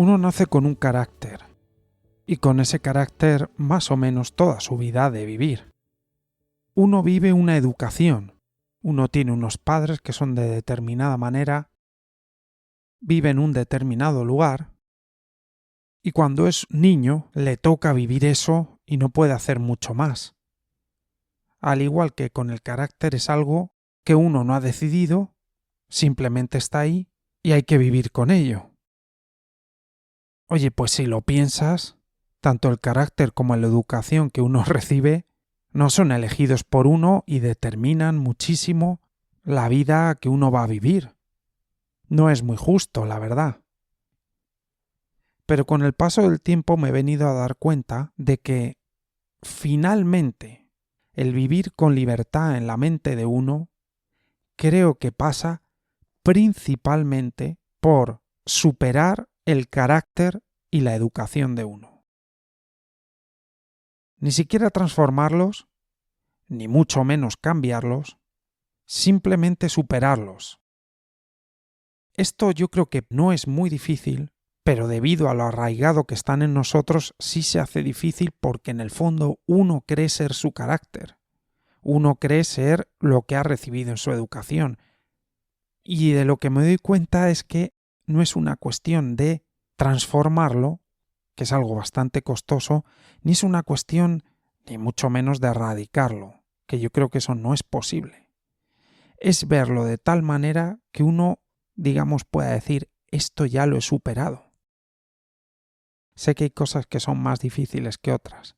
Uno nace con un carácter, y con ese carácter más o menos toda su vida ha de vivir. Uno vive una educación, uno tiene unos padres que son de determinada manera, vive en un determinado lugar, y cuando es niño le toca vivir eso y no puede hacer mucho más. Al igual que con el carácter es algo que uno no ha decidido, simplemente está ahí y hay que vivir con ello. Oye, pues si lo piensas, tanto el carácter como la educación que uno recibe no son elegidos por uno y determinan muchísimo la vida que uno va a vivir. No es muy justo, la verdad. Pero con el paso del tiempo me he venido a dar cuenta de que finalmente el vivir con libertad en la mente de uno creo que pasa principalmente por superar el carácter y la educación de uno. Ni siquiera transformarlos, ni mucho menos cambiarlos, simplemente superarlos. Esto yo creo que no es muy difícil, pero debido a lo arraigado que están en nosotros sí se hace difícil porque en el fondo uno cree ser su carácter. Uno cree ser lo que ha recibido en su educación. Y de lo que me doy cuenta es que no es una cuestión de transformarlo, que es algo bastante costoso, ni es una cuestión ni mucho menos de erradicarlo, que yo creo que eso no es posible. Es verlo de tal manera que uno, digamos, pueda decir, esto ya lo he superado. Sé que hay cosas que son más difíciles que otras,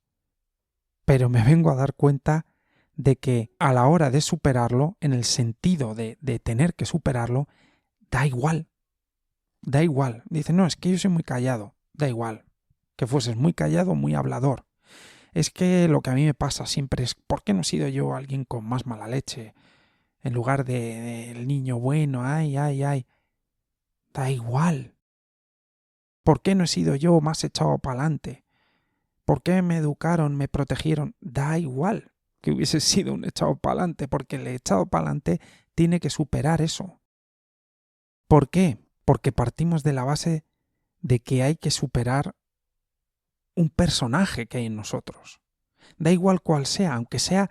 pero me vengo a dar cuenta de que a la hora de superarlo, en el sentido de tener que superarlo, da igual. Da igual. Dice, no, es que yo soy muy callado. Da igual. Que fueses muy callado o muy hablador. Es que lo que a mí me pasa siempre es, ¿por qué no he sido yo alguien con más mala leche? En lugar del niño bueno, ay. Da igual. ¿Por qué no he sido yo más echado para adelante? ¿Por qué me educaron, me protegieron? Da igual que hubiese sido un echado para adelante, porque el echado para adelante tiene que superar eso. ¿Por qué? Porque partimos de la base de que hay que superar un personaje que hay en nosotros. Da igual cuál sea, aunque sea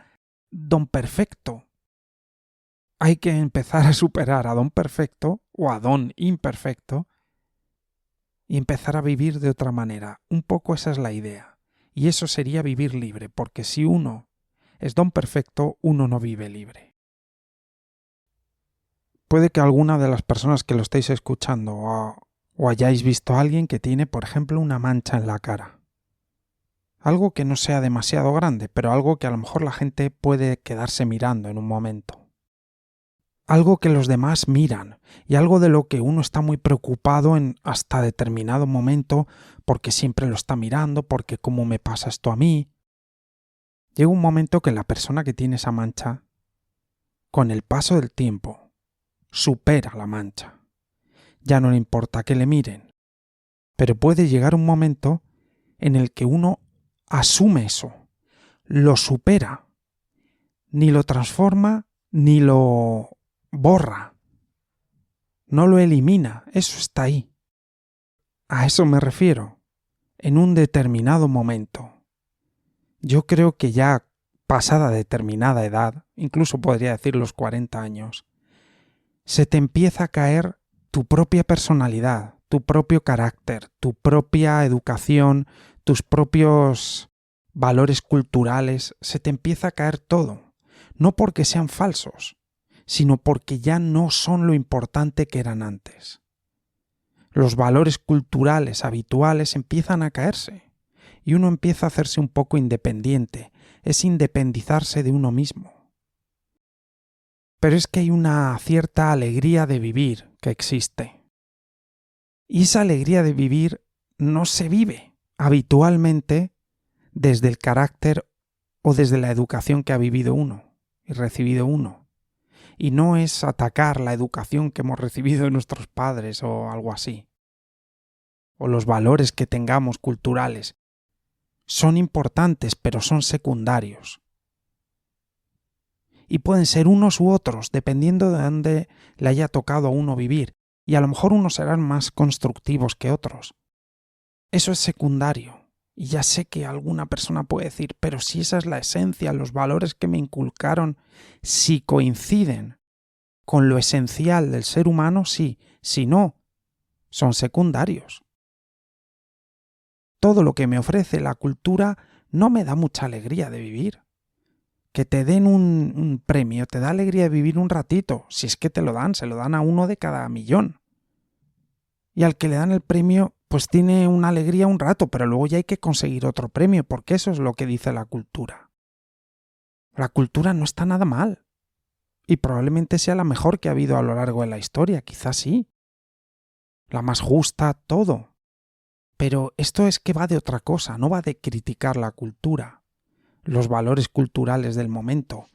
Don Perfecto. Hay que empezar a superar a Don Perfecto o a Don Imperfecto y empezar a vivir de otra manera. Un poco esa es la idea. Y eso sería vivir libre, porque si uno es Don Perfecto, uno no vive libre. Puede que alguna de las personas que lo estéis escuchando o hayáis visto a alguien que tiene, por ejemplo, una mancha en la cara. Algo que no sea demasiado grande, pero algo que a lo mejor la gente puede quedarse mirando en un momento. Algo que los demás miran y algo de lo que uno está muy preocupado en hasta determinado momento porque siempre lo está mirando, porque cómo me pasa esto a mí. Llega un momento que la persona que tiene esa mancha, con el paso del tiempo, supera la mancha. Ya no le importa que le miren, pero puede llegar un momento en el que uno asume eso, lo supera, ni lo transforma ni lo borra, no lo elimina, eso está ahí. A eso me refiero, en un determinado momento. Yo creo que ya pasada determinada edad, incluso podría decir los 40 años, se te empieza a caer tu propia personalidad, tu propio carácter, tu propia educación, tus propios valores culturales, se te empieza a caer todo. No porque sean falsos, sino porque ya no son lo importante que eran antes. Los valores culturales habituales empiezan a caerse y uno empieza a hacerse un poco independiente, es independizarse de uno mismo. Pero es que hay una cierta alegría de vivir que existe. Y esa alegría de vivir no se vive habitualmente desde el carácter o desde la educación que ha vivido uno y recibido uno. Y no es atacar la educación que hemos recibido de nuestros padres o algo así. O los valores que tengamos culturales. Son importantes, pero son secundarios. Y pueden ser unos u otros, dependiendo de dónde le haya tocado a uno vivir. Y a lo mejor unos serán más constructivos que otros. eso es secundario. Y ya sé que alguna persona puede decir, pero si esa es la esencia, los valores que me inculcaron, si coinciden con lo esencial del ser humano, sí. Si no, son secundarios. Todo lo que me ofrece la cultura no me da mucha alegría de vivir. Que te den un premio te da alegría de vivir un ratito, si es que te lo dan, se lo dan a 1 de cada 1.000.000. Y al que le dan el premio, pues tiene una alegría un rato, pero luego ya hay que conseguir otro premio, porque eso es lo que dice la cultura. La cultura no está nada mal. Y probablemente sea la mejor que ha habido a lo largo de la historia, quizás sí. La más justa, todo. Pero esto es que va de otra cosa, no va de criticar la cultura, los valores culturales del momento,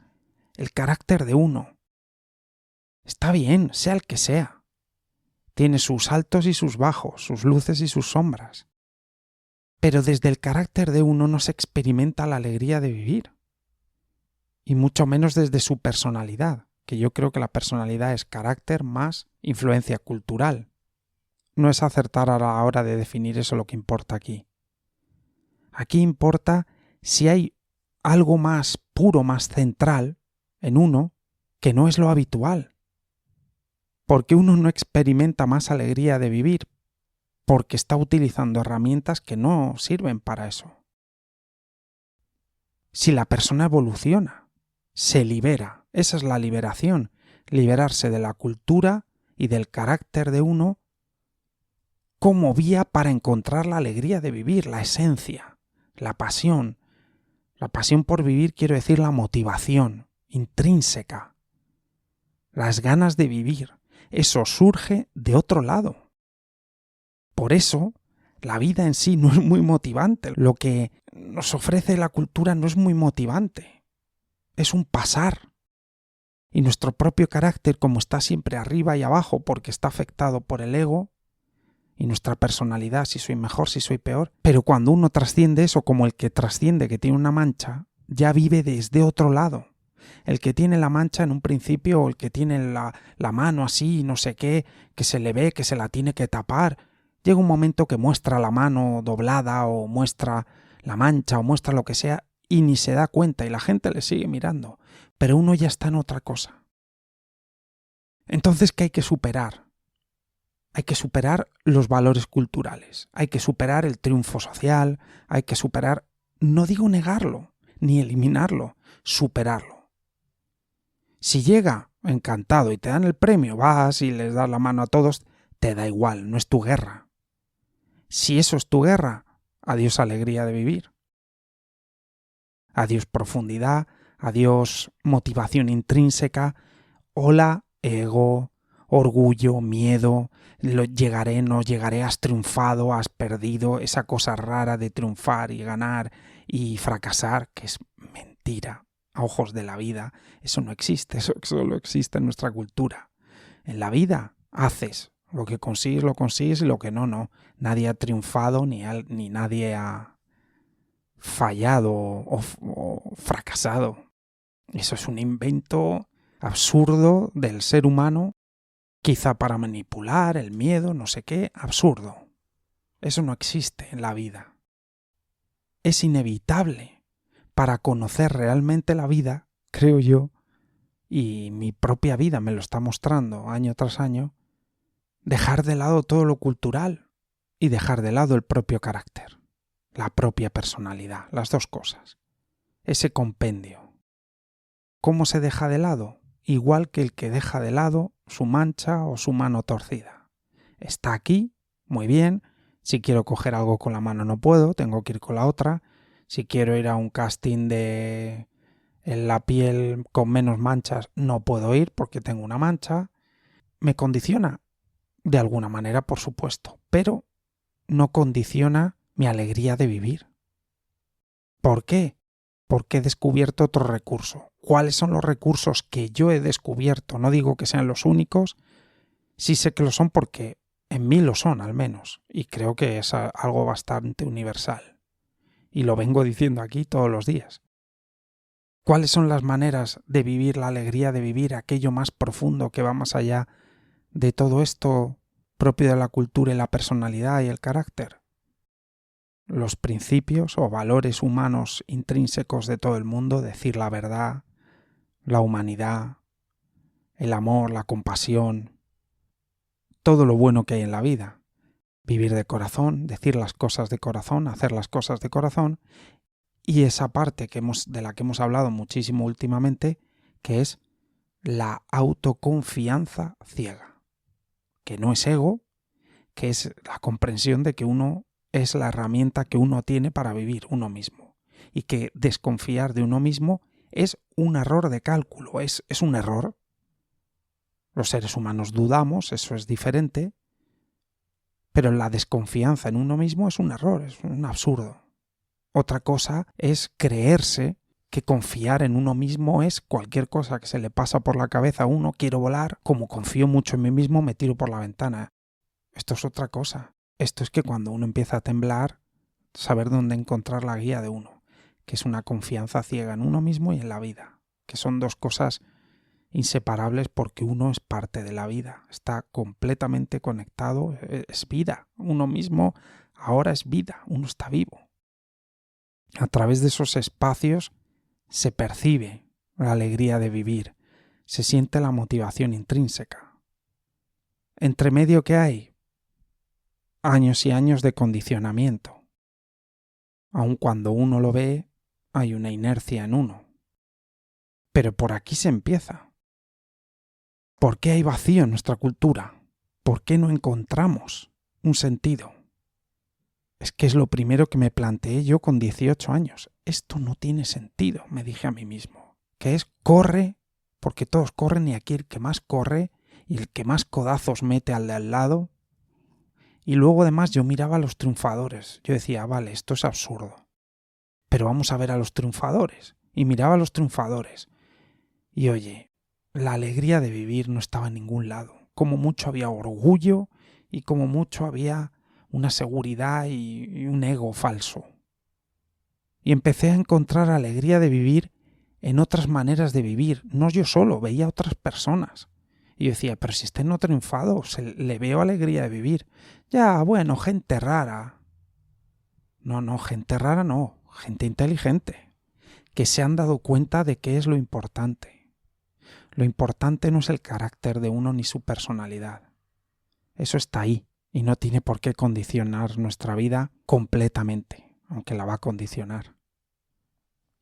el carácter de uno. Está bien, sea el que sea. Tiene sus altos y sus bajos, sus luces y sus sombras. Pero desde el carácter de uno no se experimenta la alegría de vivir. Y mucho menos desde su personalidad, que yo creo que la personalidad es carácter más influencia cultural. No es acertar a la hora de definir eso lo que importa aquí. Aquí importa si hay algo más puro, más central en uno, que no es lo habitual. Porque uno no experimenta más alegría de vivir, porque está utilizando herramientas que no sirven para eso. Si la persona evoluciona, se libera, esa es la liberación, liberarse de la cultura y del carácter de uno como vía para encontrar la alegría de vivir, la esencia, la pasión. La pasión por vivir quiero decir la motivación intrínseca, las ganas de vivir. Eso surge de otro lado. Por eso, la vida en sí no es muy motivante. Lo que nos ofrece la cultura no es muy motivante. Es un pasar. Y nuestro propio carácter, como está siempre arriba y abajo porque está afectado por el ego, y nuestra personalidad, si soy mejor, si soy peor, pero cuando uno trasciende eso, como el que trasciende que tiene una mancha, ya vive desde otro lado. El que tiene la mancha en un principio, o el que tiene la mano así, no sé qué, que se le ve, que se la tiene que tapar, llega un momento que muestra la mano doblada o muestra la mancha o muestra lo que sea y ni se da cuenta y la gente le sigue mirando, pero uno ya está en otra cosa. Entonces, ¿qué hay que superar? Hay que superar los valores culturales, hay que superar el triunfo social, hay que superar, no digo negarlo, ni eliminarlo, superarlo. Si llega encantado y te dan el premio, vas y les das la mano a todos, te da igual, no es tu guerra. Si eso es tu guerra, adiós alegría de vivir. Adiós profundidad, adiós motivación intrínseca, hola ego, orgullo, miedo, llegaré, no llegaré, has triunfado, has perdido, esa cosa rara de triunfar y ganar y fracasar, que es mentira. A ojos de la vida, eso no existe, eso solo existe en nuestra cultura. En la vida haces, lo que consigues lo consigues y lo que no, no. Nadie ha triunfado ni nadie ha fallado o fracasado. Eso es un invento absurdo del ser humano, quizá para manipular el miedo, no sé qué, absurdo. Eso no existe en la vida. Es inevitable. Para conocer realmente la vida, creo yo, y mi propia vida me lo está mostrando año tras año, dejar de lado todo lo cultural y dejar de lado el propio carácter, la propia personalidad, las dos cosas. Ese compendio. ¿Cómo se deja de lado? Igual que el que deja de lado su mancha o su mano torcida. Está aquí, muy bien, si quiero coger algo con la mano no puedo, tengo que ir con la otra. Si quiero ir a un casting de en la piel con menos manchas, no puedo ir porque tengo una mancha. Me condiciona de alguna manera, por supuesto, pero no condiciona mi alegría de vivir. ¿Por qué? Porque he descubierto otro recurso. ¿Cuáles son los recursos que yo he descubierto? No digo que sean los únicos, sí sé que lo son porque en mí lo son al menos, y creo que es algo bastante universal. Y lo vengo diciendo aquí todos los días. ¿Cuáles son las maneras de vivir la alegría de vivir aquello más profundo que va más allá de todo esto propio de la cultura y la personalidad y el carácter? los principios o valores humanos intrínsecos de todo el mundo, decir la verdad, la humanidad, el amor, la compasión, todo lo bueno que hay en la vida. Vivir de corazón, decir las cosas de corazón, hacer las cosas de corazón, y esa parte de la que hemos hablado muchísimo últimamente, que es la autoconfianza ciega, que no es ego, que es la comprensión de que uno es la herramienta que uno tiene para vivir uno mismo, y que desconfiar de uno mismo es un error de cálculo, es un error. Los seres humanos dudamos, eso es diferente, pero la desconfianza en uno mismo es un error, es un absurdo. Otra cosa es creerse que confiar en uno mismo es cualquier cosa que se le pasa por la cabeza a uno, quiero volar, como confío mucho en mí mismo me tiro por la ventana. Esto es otra cosa. Esto es que cuando uno empieza a temblar, saber dónde encontrar la guía de uno, que es una confianza ciega en uno mismo y en la vida, que son dos cosas inseparables porque uno es parte de la vida, está completamente conectado, es vida, uno mismo ahora es vida, uno está vivo. A través de esos espacios se percibe la alegría de vivir, se siente la motivación intrínseca. Entre medio, ¿qué hay? Años y años de condicionamiento. Aun cuando uno lo ve, hay una inercia en uno. Pero por aquí se empieza. ¿Por qué hay vacío en nuestra cultura? ¿Por qué no encontramos un sentido? Es que es lo primero que me planteé yo con 18 años. Esto no tiene sentido, me dije a mí mismo. Que es corre, porque todos corren y aquí el que más corre y el que más codazos mete al de al lado. Y luego además yo miraba a los triunfadores. Yo decía, vale, esto es absurdo. Pero vamos a ver a los triunfadores. Y miraba a los triunfadores. Y oye, la alegría de vivir no estaba en ningún lado. Como mucho había orgullo y como mucho había una seguridad y un ego falso. Y empecé a encontrar alegría de vivir en otras maneras de vivir. No yo solo, veía a otras personas. Y yo decía, pero si este no ha triunfado, le veo alegría de vivir. Ya, bueno, gente rara. No, gente rara no, gente inteligente. Que se han dado cuenta de qué es lo importante. Lo importante no es el carácter de uno ni su personalidad. Eso está ahí y no tiene por qué condicionar nuestra vida completamente, aunque la va a condicionar.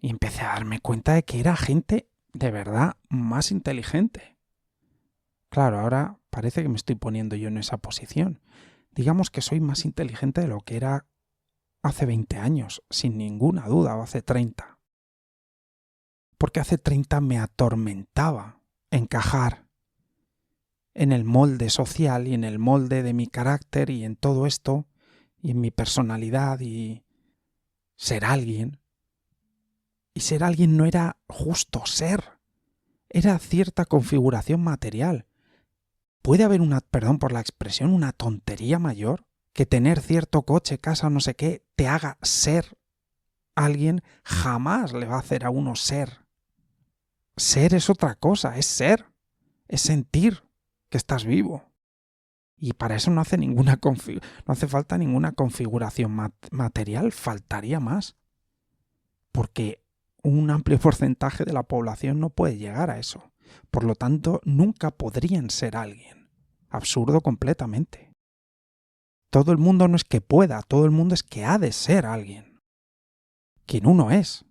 Y empecé a darme cuenta de que era gente de verdad más inteligente. Claro, ahora parece que me estoy poniendo yo en esa posición. Digamos que soy más inteligente de lo que era hace 20 años, sin ninguna duda, o hace 30. Porque hace 30 me atormentaba encajar en el molde social y en el molde de mi carácter y en todo esto, y en mi personalidad y ser alguien. Y ser alguien no era justo ser, era cierta configuración material. ¿Puede haber perdón por la expresión, una tontería mayor que tener cierto coche, casa o no sé qué te haga ser alguien? Jamás le va a hacer a uno ser. Ser es otra cosa, es ser, es sentir que estás vivo. Y para eso no hace falta ninguna configuración material, faltaría más. Porque un amplio porcentaje de la población no puede llegar a eso. Por lo tanto, nunca podrían ser alguien. Absurdo completamente. Todo el mundo no es que pueda, todo el mundo es que ha de ser alguien. Quien uno es.